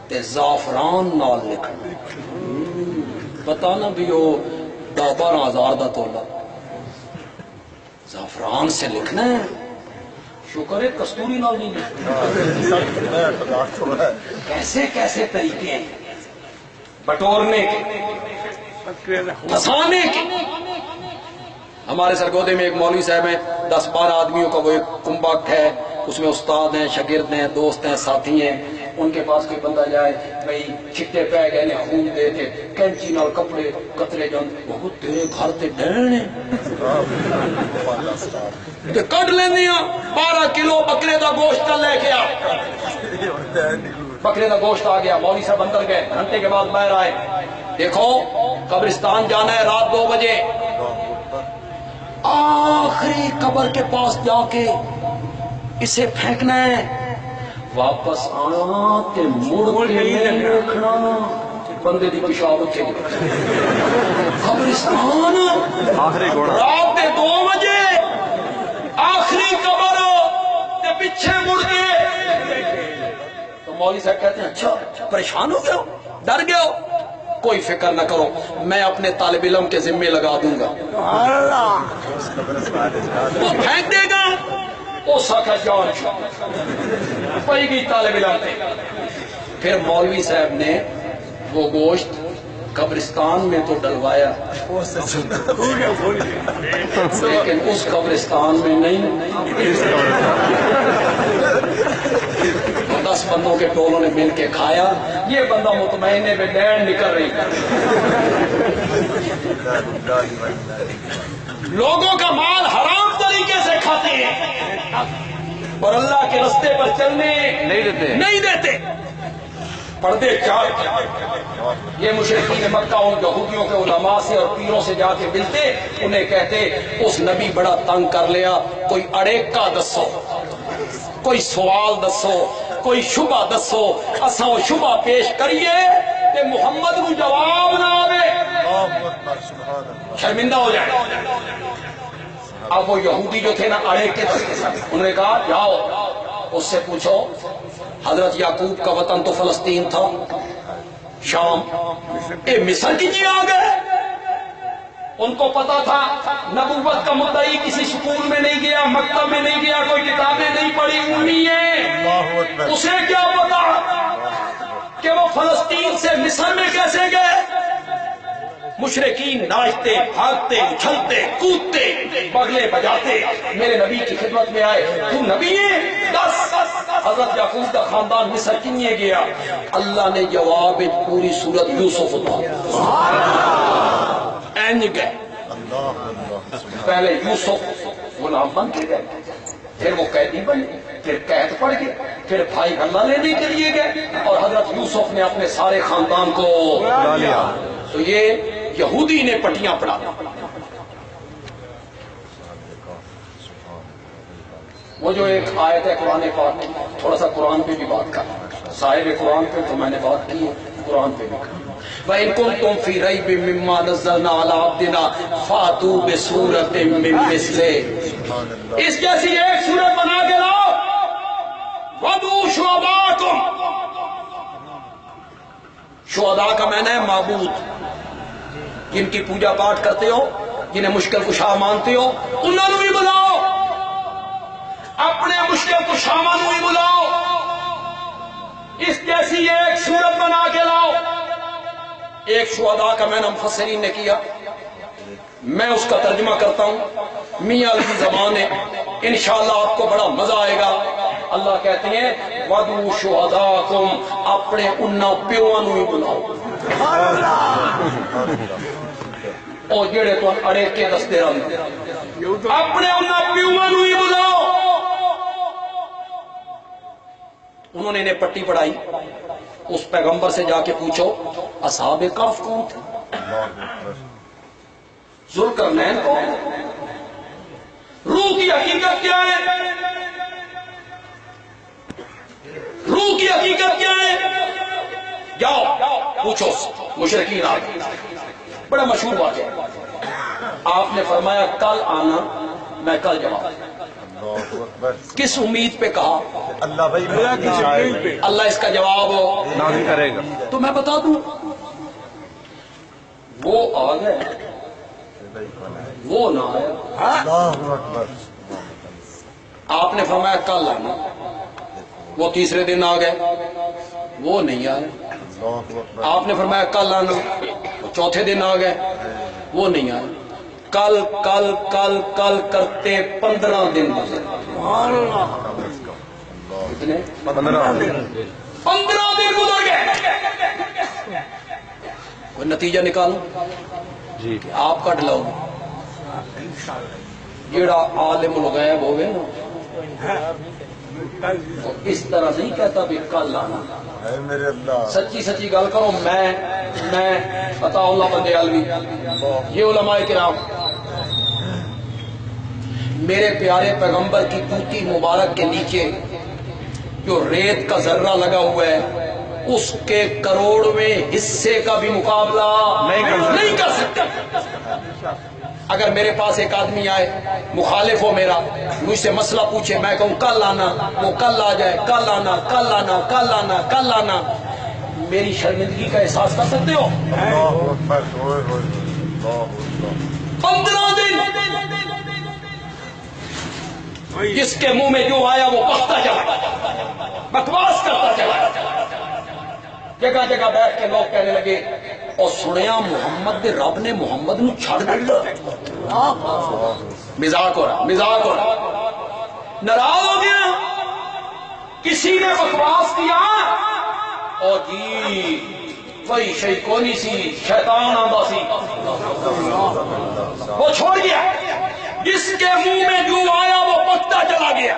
تے زعفران نال لکھنا، بتانا بھی وہ 12,000 دا تولا زعفران سے لکھنا ہے، شکر ہے کستوری نال نہیں لکھنا۔ کیسے کیسے طریقے ہیں بٹورنے کے، پھنسانے کے۔ ہمارے سرگودے میں ایک مولوی صاحب ہیں، 10-12 آدمیوں کا وہ ایک کنبک ہے، اس میں استاد ہیں، شاگرد ہیں، دوست ہیں، ساتھی ہیں۔ ان کے پاس کوئی بندہ جائے، بھئی چھٹے پہ گئے نے خون دے کے کینچی نال کپڑے قطرے جان، بہت تیرے گھر تے ڈہنے تے کٹ لیندی ہاں 12 کلو بکرے دا گوشت لے کے آ۔ بکرے دا گوشت آ گیا، مولوی صاحب اندر گئے، گھنٹے کے بعد باہر آئے، دیکھو قبرستان جانا ہے رات 2 بجے، آخری قبر کے پاس جا کے اسے پھینکنا ہے، واپس آنا تے مڑ کے نہیں دیکھنا، بندے دی پیشاب اٹھے گی۔ قبرستان آخری گھوڑا، رات کے 2 بجے آخری قبر تے پیچھے مڑ کے۔ تو مولوی صاحب کہتے ہیں اچھا پریشان ہو گئے ہو، ڈر گئے ہو، کوئی فکر نہ کرو، میں اپنے طالب علم کے ذمے لگا دوں گا، وہ پھینک دے گا، وہ ساکھا جان پائی گئی طالب علم پہ۔ پھر مولوی صاحب نے وہ گوشت قبرستان میں تو ڈلوایا، لیکن اس قبرستان میں نہیں۔ 10 بندوں کے ٹولوں نے مل کے کھایا، یہ بندہ مطمئن ہے لینڈ نکل رہی۔ لوگوں کا مال حرام طریقے سے کھاتے ہیں، اور اللہ کے راستے پر چلنے نہیں دیتے پردے چار یہ مشرکین مکہ ان یہودیوں کے علماء سے اور پیروں سے جا کے ملتے، انہیں کہتے اس نبی بڑا تنگ کر لیا، کوئی اڑیکا دسو، کوئی سوال دسو، کوئی شبہ دسو، اساں وہ شبہ پیش کریے کہ محمد کو جواب نہ آوے شرمندہ ہو جائے۔ اب وہ یہودی جو تھے نا اڑیکے دستے سن، انہوں نے کہا جاؤ اس سے پوچھو حضرت یعقوب کا وطن تو فلسطین تھا، شام، اے مصر کی جی آ گئے۔ ان کو پتا تھا نبوت کا مدعی کسی سکول میں نہیں گیا، مکتب میں نہیں گیا، کوئی کتابیں نہیں پڑھی، امی ہے، اسے کیا پتا کہ وہ فلسطین سے مصر میں کیسے گئے۔ مشرکین ناچتے، بھاگتے، اچھلتے، کودتے، بغلے بجاتے میرے نبی کی خدمت میں آئے، تو نبی ہے؟ دس حضرت یعقوب کا خاندان مصر کیے گیا۔ اللہ نے جواب پوری سورت یوسف اینج گئے۔ پہلے یوسف غلام بن کے گئے، پھر وہ قیدی بنے، پھر قید پڑ گئے، پھر بھائی غلہ لینے کے لیے گئے، اور حضرت یوسف نے اپنے سارے خاندان کو لا لیا۔ تو یہ یہودی نے پٹیاں پڑھا۔ وہ جو ایک آیت ہے قرآن پاک، تھوڑا سا قرآن پہ بھی بات کر، صاحب قرآن پہ تو میں نے بات کی ہے، قرآن پہ بھی کر۔ وَإِن كُنتُمْ فِي رَيْبٍ مِّمَّا نَزَّلْنَا عَلَىٰ عَبْدِنَا فَأْتُوا بِسُورَةٍ مِّن مِّثْلِهِ، اس جیسی ایک سورت بنا کے لاؤ۔ وَادْعُوا شُهَدَاءَكُمْ، شہداء کا معنی ہے معبود، جن کی پوجا پاٹ کرتے ہو، جنہیں مشکل کشا مانتے ہو، انہوں بھی بلاؤ، اپنے مشکل کشا بھی بلاؤ، اس جیسی ایک صورت بنا کے لاؤ۔ ایک شہداء کا معنی مفسرین نے کیا، میں اس کا ترجمہ کرتا ہوں، میاں کی زبان ہے، انشاءاللہ آپ کو بڑا مزہ آئے گا۔ اللہ کہتے ہیں وَادْعُوا شُهَدَاءَكُمْ، اپنے انہاں پیواں نوں ہی بلاؤ، او جڑے تو اڑے کے دستے رہے، اپنے انہاں پیواں نوں ہی بلاؤ۔ انہوں نے انہیں پٹی پڑھائی، اس پیغمبر سے جا کے پوچھو اصحاب کہف کون تھے، ذوالقرنین کون، روح کی حقیقت کیا ہے، روح کی حقیقت کیا ہے، جاؤ پوچھو۔ مشرکین آ گئے، بڑا مشہور بات ہے، آپ نے فرمایا کل آنا، میں کل جواب۔ کس امید پہ کہا؟ اللہ بھائی اللہ اس کا جواب نازل کرے گا۔ تو میں بتا دوں، وہ آ گئے، وہ نہ آیا۔ اللہ اکبر، آپ نے فرمایا کل آنا، وہ تیسرے دن آ گئے، وہ نہیں آئے۔ اللہ اکبر، آپ نے فرمایا کل آنا، وہ چوتھے دن آ گئے، وہ نہیں آئے۔ کل کل کل کل کرتے 15 دن گزرے۔ کتنے؟ 15 دن گزر گئے۔ کوئی نتیجہ نکالو جی، کہ آپ کٹ لاؤ، جیڑا عالم الغیب ہوگے نا تو اس طرح نہیں کہتا بھی کل آنا۔ اے میرے اللہ، سچی سچی گل کرو، میں عطا اللہ بندے علوی، یہ علماء کرام، میرے پیارے پیغمبر کی توتی مبارک کے نیچے جو ریت کا ذرہ لگا ہوا ہے، اس کے کروڑویں حصے کا بھی مقابلہ نہیں کر سکتا۔ اگر میرے پاس ایک آدمی آئے مخالف ہو میرا، مجھ سے مسئلہ پوچھے، میں کہوں کل آنا، وہ کل آ جائے، کل آنا کل آنا کل آنا کل آنا، میری شرمندگی کا احساس کر سکتے ہو؟ اللہ اکبر، ہوئے ہوئے، اللہ اکبر، 15 دن جس کے منہ میں جو آیا وہ بکتا چلا، بکواس کرتا چلا۔ جگہ جگہ بیٹھ کے لوگ کہنے لگے اور سنیا محمد دے رب نے محمد نو چھڑ دیا۔ مذاق ہو رہا، مذاق ہو رہا، ناراض ہو گیا، کسی نے بکواس کیا اور جی کوئی شئی کونی سی، شیطان آندا سی، وہ چھوڑ گیا، جس کے منہ میں جو آیا وہ پکتا چلا گیا۔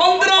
15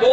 2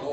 2।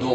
2।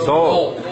2।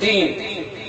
3।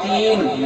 3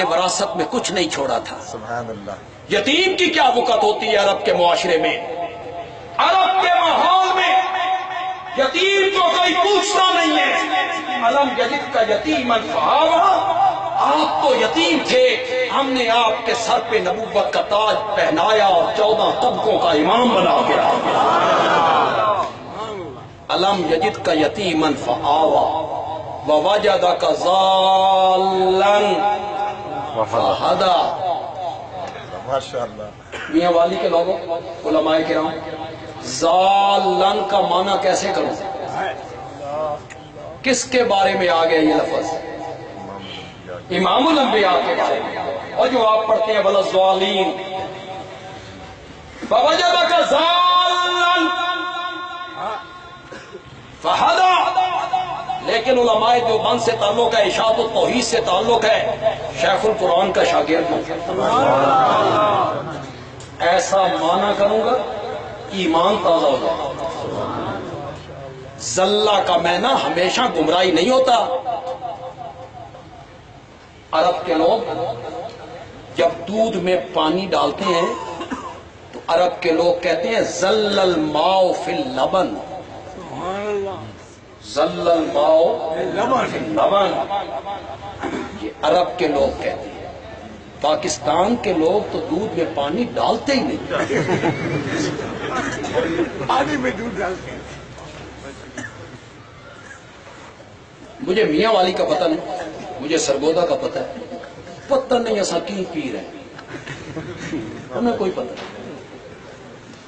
نے وراثت میں کچھ نہیں چھوڑا تھا. سبحان اللہ. یتیم کی کیا وقت ہوتی ہے عرب کے معاشرے میں؟ عرب کے ماحول میں یتیم کو کوئی پوچھتا نہیں ہے. الم یجد کا یتیما فآویٰ، آپ تو یتیم تھے، ہم نے آپ کے سر پہ نبوت کا تاج پہنایا اور 14 طبقوں کا امام بنا کے رکھا. الم یجد کا یتیما فآویٰ ووجدک ضالا فہدی. ماشاء اللہ. میاں والی کے لوگوں، علماء کرام، ضالن کا معنی کیسے کروں؟ کس کے بارے میں آ گیا یہ لفظ؟ امام الانبیاء کے بارے میں. اور جو آپ پڑھتے ہیں وَلَضَّالِينَ فَوَجَدَكَ ضَالًّا فَهَدَى. لیکن علماء دیوبند سے تعلق ہے، اشاعت التوحید سے تعلق ہے، شیخ القرآن کا شاگرد ہوں. ایسا معنی کروں گا ایمان تازہ ہو جائے. زلہ کا معنی ہمیشہ گمراہی نہیں ہوتا. عرب کے لوگ جب دودھ میں پانی ڈالتے ہیں تو عرب کے لوگ کہتے ہیں زل الماء فی اللبن. زل الماء فی اللبن، یہ عرب کے لوگ کہتے ہیں. پاکستان کے لوگ تو دودھ میں پانی ڈالتے ہی نہیں. پانی میں دودھ ڈالتے ہیں. مجھے میاں والی کا پتہ نہیں، مجھے سرگودا کا پتہ ہے. پتہ نہیں ایسا کیوں پی رہے ہیں، ہمیں کوئی پتہ نہیں.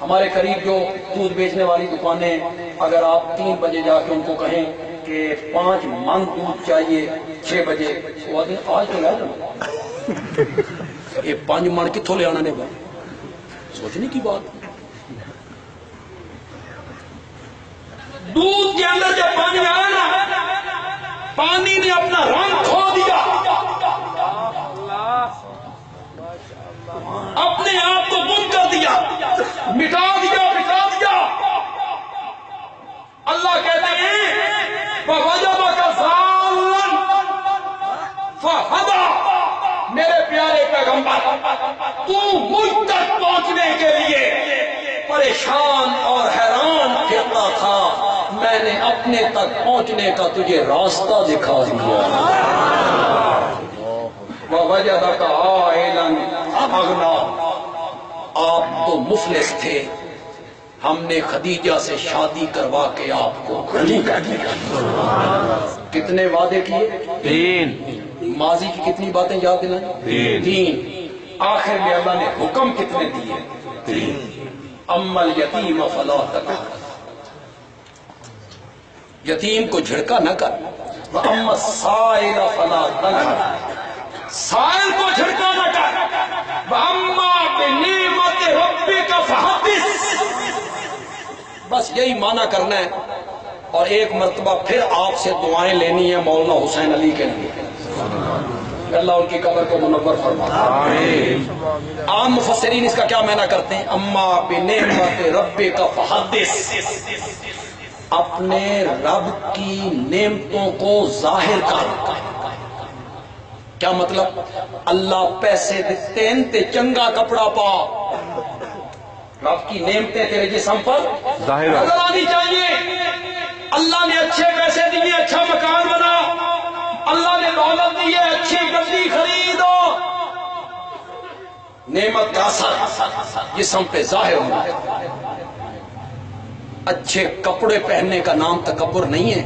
ہمارے قریب جو دودھ بیچنے والی دکانیں، اگر آپ 3 بجے جا کے ان کو کہیں کہ 5 من دودھ چاہیے 6 بجے، وہ آدمی آج تو لے جانا. یہ 5 من کتوں لے آنا نے بھائی، سوچنے کی بات. دودھ کے اندر جب پانی آیا نا، پانی نے اپنا رنگ کھو دیا، اپنے آپ کو گم کر دیا، مٹا دیا. اللہ کہتے ہیں وَوَجَدَكَ ضَالًّا فَهَدَى. میرے پیارے پیغمبر، تو مجھ تک پہنچنے کے لیے پریشان اور حیران پھرتا تھا، میں نے اپنے تک پہنچنے کا تجھے راستہ دکھا دیا. وَوَجَدَكَ عَائِلًا أَغْنَىٰ. آپ تو مفلس تھے، ہم نے خدیجہ سے شادی کروا کے آپ کو غنی کر دیا. کتنے وعدے کیے؟ 3. ماضی کی کتنی باتیں یاد دلائیں؟ 3. آخر میں اللہ نے حکم کتنے دیے؟ 3. اما الیتیم فلا تقہر. یتیم کو جھڑکا نہ کر. واما السائل فلا تنہر. سائل کو جھڑکا نہ کر. واما بنعمت ربک فحدث. بس یہی معنی کرنا ہے. اور ایک مرتبہ پھر آپ سے دعائیں لینی ہے مولانا حسین علی کے لیے، اللہ ان کی قبر کو منور فرمائے. عام مفسرین اس کا کیا معنی کرتے ہیں؟ اما بنعمت ربک فحدث. اپنے رب کی نعمتوں کو ظاہر کر. کیا مطلب؟ اللہ پیسے دیتے ہیں تے چنگا کپڑا پا. رب کی نعمتیں تیرے جسم پر ظاہر آنی چاہیے. اللہ نے اچھے پیسے دیے، اچھا مکان بنا. اللہ نے دولت دی ہے، اچھی گاڑی خریدو. نعمت کا اثر جسم پہ ظاہر ہونا. اچھے کپڑے پہننے کا نام تکبر نہیں ہے.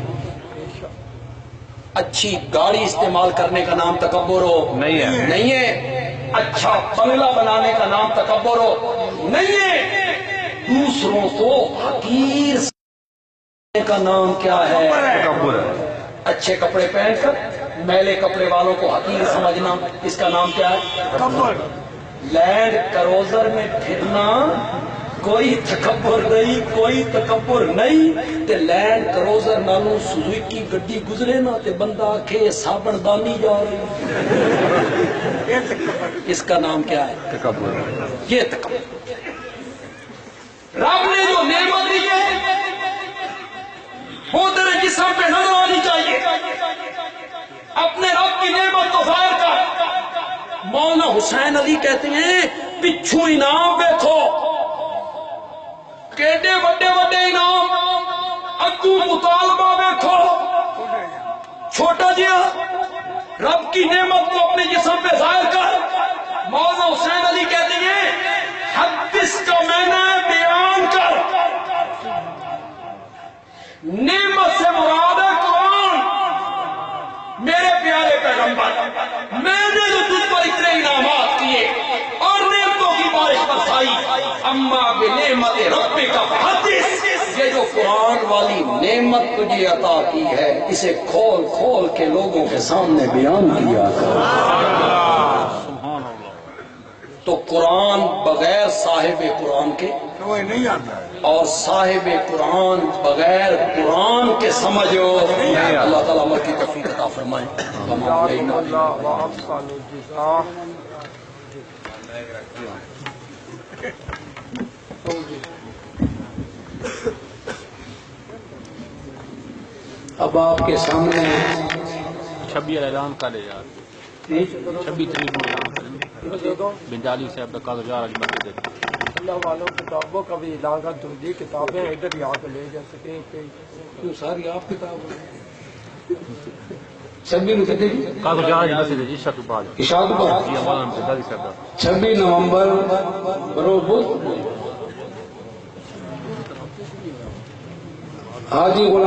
اچھی گاڑی استعمال کرنے کا نام تکبر ہو نہیں ہے. اچھا بنگلہ بنانے کا نام تکبر ہو نہیں ہے. دوسروں کو حقیر سمجھنے کا نام کیا ہے؟ تکبر ہے. اچھے کپڑے پہن کر میلے کپڑے والوں کو حقیر سمجھنا، اس کا نام کیا ہے؟ تکبر. لینڈ کروزر میں پھرنا کوئی تکبر نہیں، کوئی تکبر نہیں. تے لینڈ کروزر نالوں سوزوکی گڈی گزرے نا تے بندہ آکھے صابن دانی جا رہی، اس کا نام کیا ہے؟ تکبر. یہ تکبر. رب نے جو نعمت دی ہے وہ تیرے جسم پہ نظر آنی چاہیے. اپنے رب کی نعمت کو ظاہر کر. مولانا حسین علی کہتے ہیں پچھو انعام دیکھو کیڈے بڑے بڑے انعام، اگو مطالبہ دیکھو چھوٹا جیا، رب کی نعمت کو اپنے جسم پہ ظاہر کر۔ مولانا حسین علی کہتے ہیں حدیث کا معنی بیان کر، نعمت سے مراد ہے قرآن۔ میرے پیارے پیغمبر، میں نے جو تجھ پر اتنے انعامات کیے اور نعمتوں کی بارش برسائی، اما بنعمت ربک فحدث، یہ جو قرآن والی نعمت تجھے عطا کی ہے اسے کھول کھول کے لوگوں کے سامنے بیان کیا کر۔ تو قرآن بغیر صاحب قرآن کے وہ نہیں آتا ہے۔ اور صاحب قرآن بغیر قرآن کے سمجھو۔ اللہ تعالیٰ عمل کی توفیق عطا فرمائے۔ اب آپ کے سامنے 26 اعلان کرے یار، 26 تاریخ کو اعلان کریں بنجالی صاحب کا کاغذات آج بند دے دیں۔ اللہ والوں کتابوں کا بھی اعلان کر دوں جی، کتابیں ادھر ہی آ کے لے جا سکیں کہ کیوں ساری آپ کتاب چھبی میں کہتے ہیں کاغذات بند دے دیں عشاء کے بعد۔ اشاعت پر جی مولانا بنجالی صاحب کا 26 نومبر بروز حاجی غلام